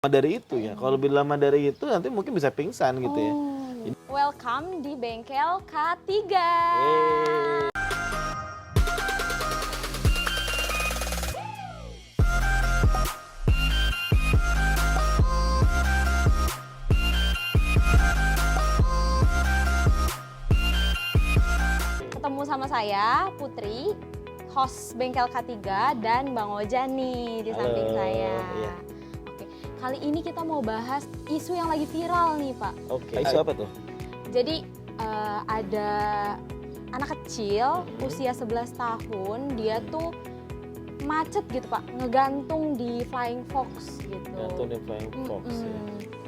Dari itu ya, kalau lebih lama dari itu nanti mungkin bisa pingsan gitu ya. Welcome di bengkel K3. Yeay. Ketemu sama saya, Putri, host bengkel K3 dan Bang Ojan nih di samping Halo, saya. iya. Oke, kali ini kita mau bahas isu yang lagi viral nih, Pak. Oke, isu apa tuh? Jadi ada anak kecil usia 11 tahun, dia tuh macet gitu, Pak, ngegantung di Flying Fox gitu. Gantung di Flying Fox ya.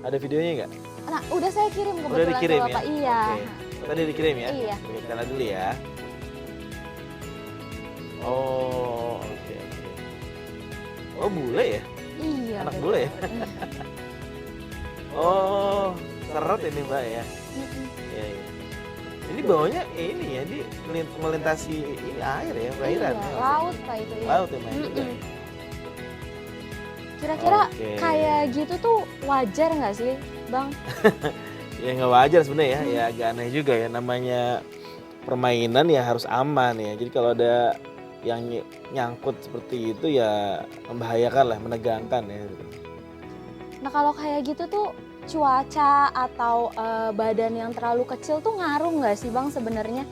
Ada videonya nggak? Nah, udah saya kirim Udah kebetulan dikirim ke ya? Bapak. Iya. Oke. Tadi dikirim ya? Iya. Oke, kita lihat dulu ya. Oh, oke. Oh, bule ya? Iya. Anak betul. bule ya? Oh, seret ini Mbak ya? Iya, iya. Ini bawahnya ini ya, di melintasi ini air ya, perairan Iya, ya? laut Pak itu ya. Laut ya main juga ya? Kira-kira Oke. kayak gitu tuh wajar nggak sih, Bang? Ya nggak wajar sebenarnya ya, ya agak aneh juga ya, namanya permainan ya harus aman ya. Jadi kalau ada yang nyangkut seperti itu ya membahayakan lah, menegangkan ya. Nah kalau kayak gitu tuh cuaca atau badan yang terlalu kecil tuh ngaruh nggak sih, Bang, sebenarnya?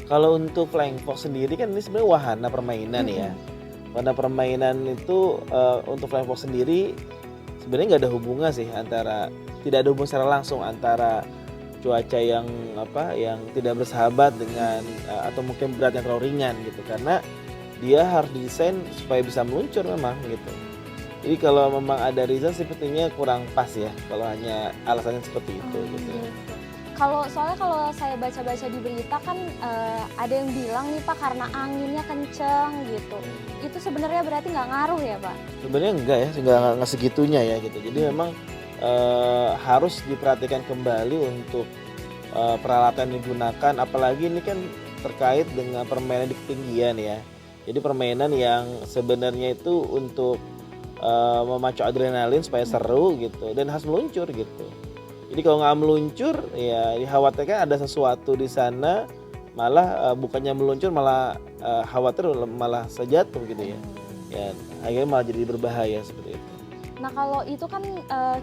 Kalau untuk Flying Fox sendiri kan ini sebenarnya wahana permainan ya. Wahana permainan itu untuk Flying Fox sendiri sebenarnya nggak ada hubungan sih antara, tidak ada hubungan secara langsung antara cuaca yang tidak bersahabat dengan atau mungkin berat yang terlalu ringan gitu, karena dia harus didesain supaya bisa meluncur memang gitu. Jadi kalau memang ada reason sepertinya kurang pas ya kalau hanya alasannya seperti itu gitu. Soalnya kalau saya baca-baca di berita kan ada yang bilang nih Pak karena anginnya kenceng gitu. Itu sebenarnya berarti nggak ngaruh ya Pak? Sebenarnya enggak ya, nggak segitunya ya gitu. Jadi memang harus diperhatikan kembali untuk peralatan yang digunakan, apalagi ini kan terkait dengan permainan di ketinggian ya. Jadi permainan yang sebenarnya itu untuk memacu adrenalin supaya seru gitu dan harus meluncur gitu. Jadi kalau nggak meluncur ya dikhawatirkan ada sesuatu di sana, malah bukannya meluncur malah khawatir malah sejatuh gitu ya. Ya akhirnya malah jadi berbahaya seperti itu. Nah kalau itu kan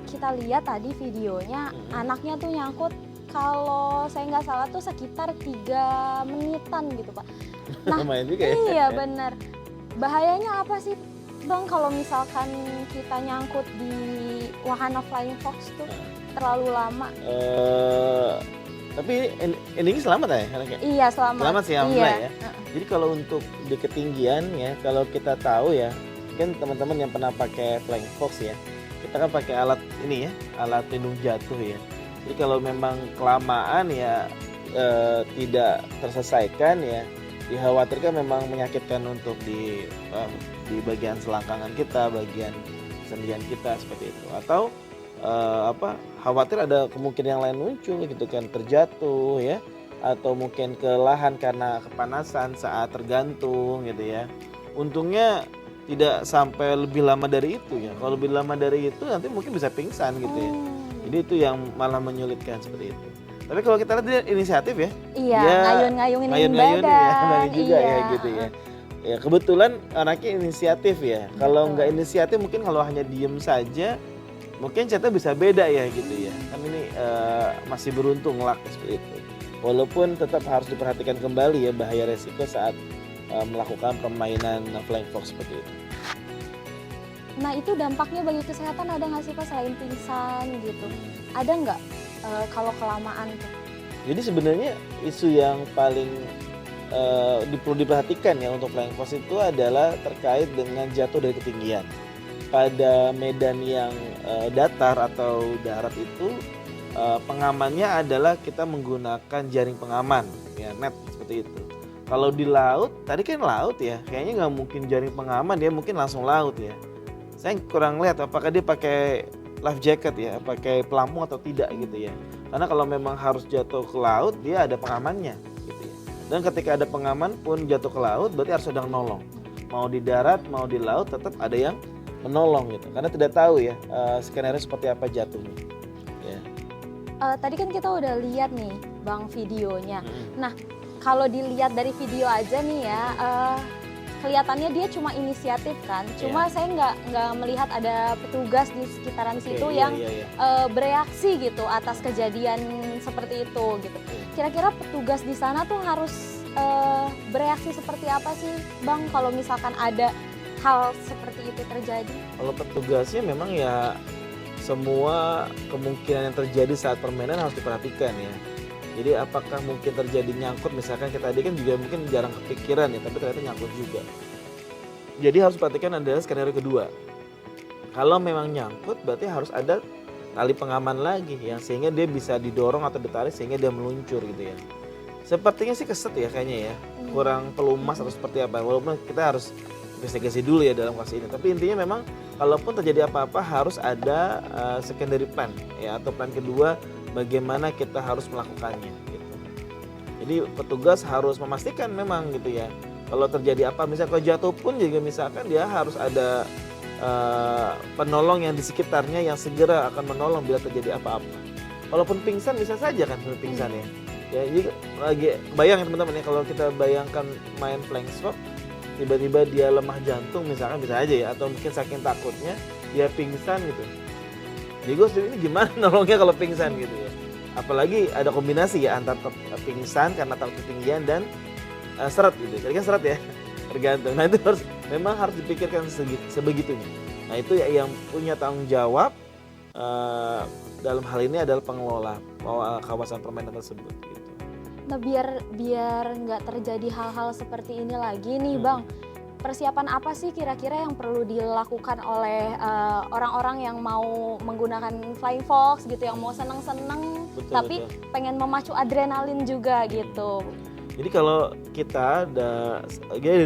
kita lihat tadi videonya anaknya tuh nyangkut, kalau saya nggak salah tuh sekitar 3 menitan gitu Pak. Nah Lumayan juga ya. iya bener. Bahayanya apa sih Bang kalau misalkan kita nyangkut di wahana Flying Fox tuh terlalu lama? Tapi endingnya selamat ya anaknya? Iya selamat. Selamat sih alhamdulillah Iya. ya. Jadi kalau untuk di ketinggian ya, kalau kita tahu ya, kan teman-teman yang pernah pakai Flying Fox ya, kita kan pakai alat ini ya, alat pelindung jatuh ya. Jadi kalau memang kelamaan ya tidak terselesaikan ya, dikhawatirkan memang menyakitkan untuk di bagian selangkangan kita, bagian sendian kita seperti itu. Atau khawatir ada kemungkinan yang lain muncul gitu kan, terjatuh ya, atau mungkin kelelahan karena kepanasan saat tergantung gitu ya. Untungnya tidak sampai lebih lama dari itu ya. Kalau lebih lama dari itu nanti mungkin bisa pingsan gitu ya. Jadi itu yang malah menyulitkan seperti itu. Tapi kalau kita lihat dia inisiatif ya. Iya, dia ngayun-ngayungin badan ya, juga iya. ya gitu ya. Ya kebetulan anaknya inisiatif ya. Kalau nggak inisiatif mungkin kalau hanya diem saja mungkin ceritanya bisa beda ya gitu ya. Kan ini masih beruntung lah seperti itu. Walaupun tetap harus diperhatikan kembali ya bahaya resiko saat melakukan permainan Flying Fox seperti itu. Nah itu dampaknya bagi kesehatan ada nggak sih Pak selain pingsan gitu? Ada nggak kalau kelamaan tuh? Jadi sebenarnya isu yang paling perlu diperhatikan ya untuk Flying Fox itu adalah terkait dengan jatuh dari ketinggian. Pada medan yang datar atau darat itu pengamannya adalah kita menggunakan jaring pengaman ya, net seperti itu. Kalau di laut, tadi kan laut ya, kayaknya nggak mungkin jaring pengaman, dia mungkin langsung laut ya. Saya kurang lihat apakah dia pakai life jacket ya, pakai pelampung atau tidak gitu ya. Karena kalau memang harus jatuh ke laut, dia ada pengamannya gitu ya. Dan ketika ada pengaman pun jatuh ke laut, berarti harus sedang nolong. Mau di darat, mau di laut, tetap ada yang menolong gitu, karena tidak tahu ya skenario seperti apa jatuhnya. Ya. Tadi kan kita udah lihat nih Bang videonya. Mm-mm. Nah, kalau dilihat dari video aja nih ya, kelihatannya dia cuma inisiatif kan. Cuma saya nggak melihat ada petugas di sekitaran Oke, situ iya, yang iya, iya. bereaksi gitu atas kejadian seperti itu gitu. Kira-kira petugas di sana tuh harus bereaksi seperti apa sih Bang kalau misalkan ada hal seperti itu terjadi? Kalau petugasnya memang ya semua kemungkinan yang terjadi saat permainan harus diperhatikan ya. Jadi apakah mungkin terjadi nyangkut, misalkan kita tadi kan juga mungkin jarang kepikiran ya, tapi ternyata nyangkut juga. Jadi harus perhatikan adalah skenario kedua. Kalau memang nyangkut berarti harus ada tali pengaman lagi yang sehingga dia bisa didorong atau ditarik sehingga dia meluncur gitu ya. Sepertinya sih keset ya kayaknya ya, kurang pelumas atau seperti apa. Walaupun kita harus investigasi dulu ya dalam kasus ini. Tapi intinya memang kalaupun terjadi apa-apa harus ada secondary plan ya, atau plan kedua bagaimana kita harus melakukannya gitu. Jadi petugas harus memastikan memang gitu ya. Kalau terjadi apa, misalnya kalau jatuh pun juga misalkan dia harus ada penolong yang di sekitarnya yang segera akan menolong bila terjadi apa-apa. Walaupun pingsan bisa saja kan pingsan ya. Ya, jadi lagi bayang ya teman-teman ya, kalau kita bayangkan main flank swap tiba-tiba dia lemah jantung misalkan bisa aja ya, atau mungkin saking takutnya dia pingsan gitu. Jadi gue ini gimana nolongnya kalau pingsan gitu ya. Apalagi ada kombinasi ya antara pingsan karena takut ketinggian dan seret gitu. Jadi kan seret ya, tergantung. Nah itu memang harus dipikirkan sebegitunya. Nah itu ya yang punya tanggung jawab dalam hal ini adalah pengelola kawasan permainan tersebut gitu. Nah biar nggak terjadi hal-hal seperti ini lagi nih Bang, persiapan apa sih kira-kira yang perlu dilakukan oleh orang-orang yang mau menggunakan Flying Fox gitu, yang mau seneng-seneng tapi pengen memacu adrenalin juga gitu? Jadi kalau kita ada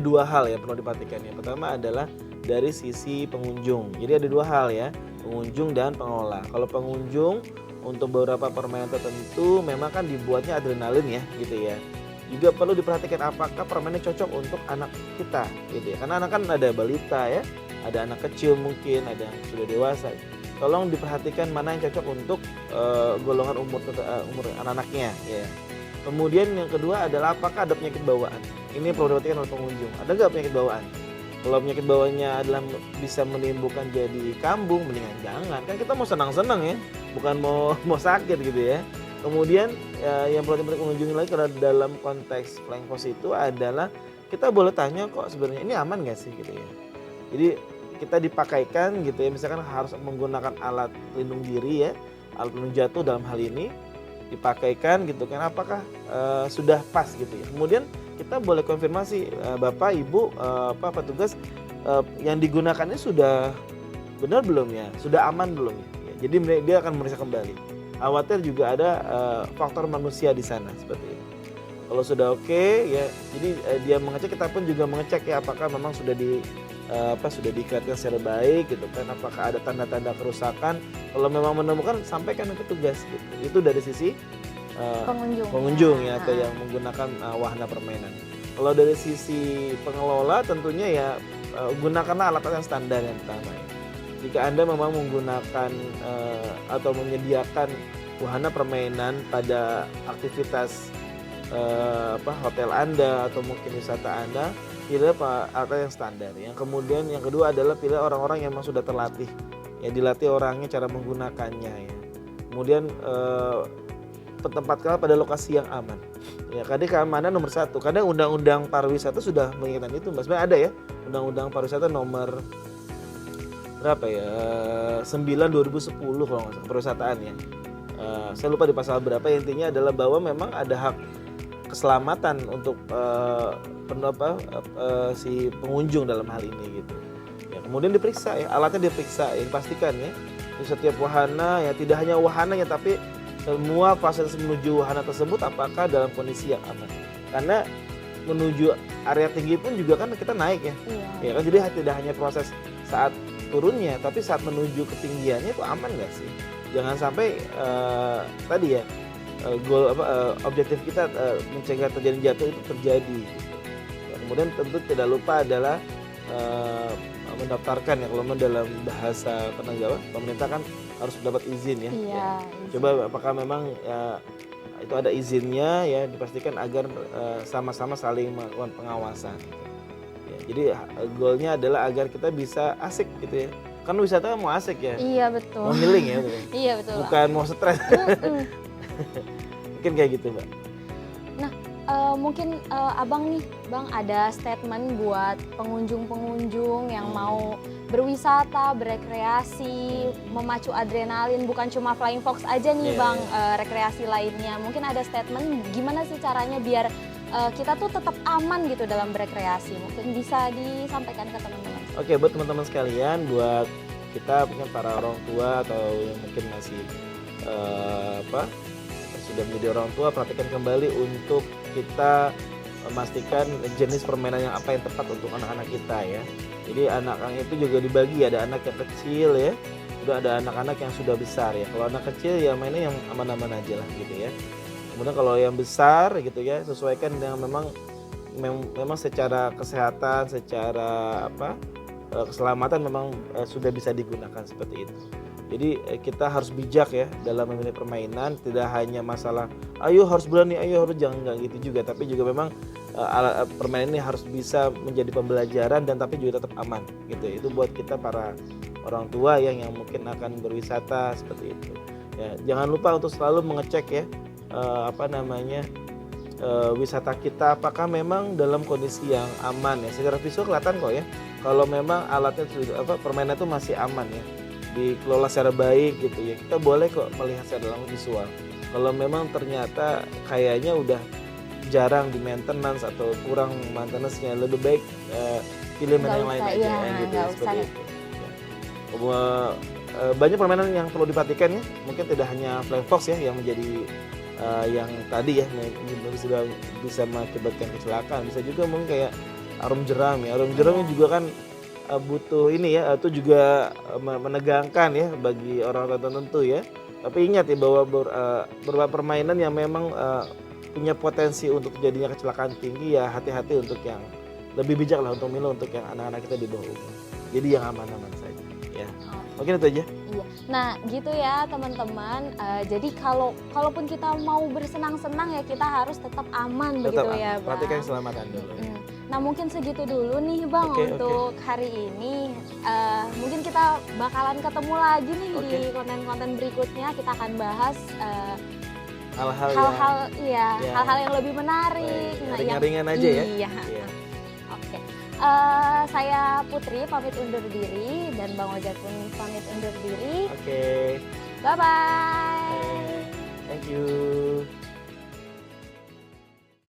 dua hal ya perlu diperhatikan ya. Pertama adalah dari sisi pengunjung. Jadi ada dua hal ya, pengunjung dan pengelola. Kalau pengunjung untuk beberapa permainan tertentu memang kan dibuatnya adrenalin ya gitu ya. Juga perlu diperhatikan apakah permainannya cocok untuk anak kita gitu ya. Karena anak kan ada balita ya, ada anak kecil mungkin, ada yang sudah dewasa. Tolong diperhatikan mana yang cocok untuk golongan umur anak-anaknya ya. Kemudian yang kedua adalah apakah ada penyakit bawaan. Ini perlu diperhatikan oleh pengunjung. Ada nggak penyakit bawaan? Kalau penyakit bawaannya adalah bisa menimbulkan jadi kambung, mendingan jangan. Kan kita mau senang-senang ya, bukan mau sakit gitu ya. Kemudian yang perlu dikunjungi lagi kalau dalam konteks Flying Fox itu adalah kita boleh tanya kok sebenarnya ini aman nggak sih gitu ya. Jadi kita dipakaikan gitu ya, misalkan harus menggunakan alat pelindung diri ya, alat pelindung jatuh dalam hal ini dipakaikan gitu kan, apakah sudah pas gitu ya. Kemudian kita boleh konfirmasi Bapak, Ibu, petugas yang digunakannya sudah benar belum ya, sudah aman belum ya. Jadi dia akan memeriksa kembali. Khawatir juga ada faktor manusia di sana seperti itu. Kalau sudah oke ya, jadi dia mengecek, kita pun juga mengecek ya apakah memang sudah sudah diikatkan secara baik gitu kan, apakah ada tanda-tanda kerusakan. Kalau memang menemukan sampaikan ke petugas gitu. Itu dari sisi pengunjung ya, atau yang menggunakan wahana permainan. Kalau dari sisi pengelola tentunya ya gunakanlah alat yang standar yang pertama ya. Jika Anda memang menggunakan atau menyediakan wahana permainan pada aktivitas hotel Anda atau mungkin wisata Anda, pilih alat yang standar. Yang kemudian yang kedua adalah pilih orang-orang yang memang sudah terlatih, ya dilatih orangnya cara menggunakannya ya. Kemudian tempatkanlah pada lokasi yang aman. Ya, kadang keamanan nomor satu. Kadang undang-undang pariwisata sudah mengingatkan itu, Mas. Sebenarnya ada ya, undang-undang pariwisata nomor berapa ya? 9/2010 kalau nggak salah, pariwisataan ya. Saya lupa di pasal berapa, intinya adalah bahwa memang ada hak keselamatan untuk si pengunjung dalam hal ini gitu. Ya, kemudian diperiksa ya, alatnya diperiksa ya, dipastikan ya. Di setiap wahana ya, tidak hanya wahananya tapi semua fasilitas menuju wahana tersebut apakah dalam kondisi yang aman. Karena menuju area tinggi pun juga kan kita naik ya. Ya kan, jadi tidak hanya proses saat turunnya tapi saat menuju ketinggiannya itu aman nggak sih? Jangan sampai tadi ya objektif kita mencegah terjadi jatuh itu terjadi. Ya, kemudian tentu tidak lupa adalah mendaftarkan ya, kalau dalam bahasa pemerintah kan harus dapat izin ya. Iya. Ya. Coba apakah memang itu ada izinnya ya, dipastikan agar sama-sama saling melakukan pengawasan. Ya, jadi goalnya adalah agar kita bisa asik gitu ya. Kan wisata mau asik ya. Iya betul. Mau healing ya. Gitu. Iya betul. Bukan mau stres. Mungkin kayak gitu, Mbak. Nah, mungkin abang nih, Bang, ada statement buat pengunjung-pengunjung yang mau berwisata, berekreasi, memacu adrenalin, bukan cuma Flying Fox aja nih, Bang, rekreasi lainnya. Mungkin ada statement gimana sih caranya biar kita tuh tetap aman gitu dalam berekreasi. Mungkin bisa disampaikan ke teman-teman. Oke, buat teman-teman sekalian, buat kita mungkin para orang tua atau yang mungkin masih sudah menjadi orang tua, perhatikan kembali untuk kita memastikan jenis permainan yang apa yang tepat untuk anak-anak kita ya. Jadi anak-anak itu juga dibagi, ada anak yang kecil ya, juga ada anak-anak yang sudah besar ya. Kalau anak kecil ya mainnya yang aman-aman aja lah gitu ya. Kemudian kalau yang besar gitu ya, sesuaikan dengan memang secara kesehatan, secara keselamatan memang sudah bisa digunakan seperti itu. Jadi kita harus bijak ya dalam memilih permainan, tidak hanya masalah ayo harus berani, ayo harus jangan gitu juga, tapi juga memang permainan ini harus bisa menjadi pembelajaran dan tapi juga tetap aman gitu. Itu buat kita para orang tua yang mungkin akan berwisata seperti itu. Ya, jangan lupa untuk selalu mengecek ya wisata kita apakah memang dalam kondisi yang aman ya. Secara visual kelihatan kok ya kalau memang alatnya permainan itu masih aman ya, dikelola secara baik gitu ya, kita boleh kok melihat secara langsung visual. Kalau memang ternyata kayaknya udah jarang di maintenance atau kurang maintenance-nya, lebih baik pilih mainan yang lain aja gitu ya, seperti itu ya. Banyak permainan yang perlu diperhatikan ya, mungkin tidak hanya Flying Fox ya yang menjadi yang tadi ya sudah bisa mengakibatkan kecelakaan, bisa juga mungkin kayak arum jeram ya. Arum jeram juga kan butuh ini ya, itu juga menegangkan ya bagi orang tertentu ya. Tapi ingat ya bahwa beberapa permainan yang memang punya potensi untuk terjadinya kecelakaan tinggi ya, hati-hati untuk yang lebih bijak lah untuk milih untuk yang anak-anak kita di bawah umur. Jadi yang aman-aman saja ya. Mungkin itu aja. Iya. Nah gitu ya teman-teman. Jadi kalaupun kita mau bersenang-senang ya kita harus tetap aman begitu ya, Bang. Perhatikan keselamatan dulu. Nah mungkin segitu dulu nih, Bang, untuk hari ini. Mungkin kita bakalan ketemu lagi nih di konten-konten berikutnya. Kita akan bahas hal-hal yang lebih menarik. Ringan-ringan aja ya. Iya. Oke. Saya Putri pamit undur diri dan Bang Ojat pun pamit undur diri. Oke. Bye-bye.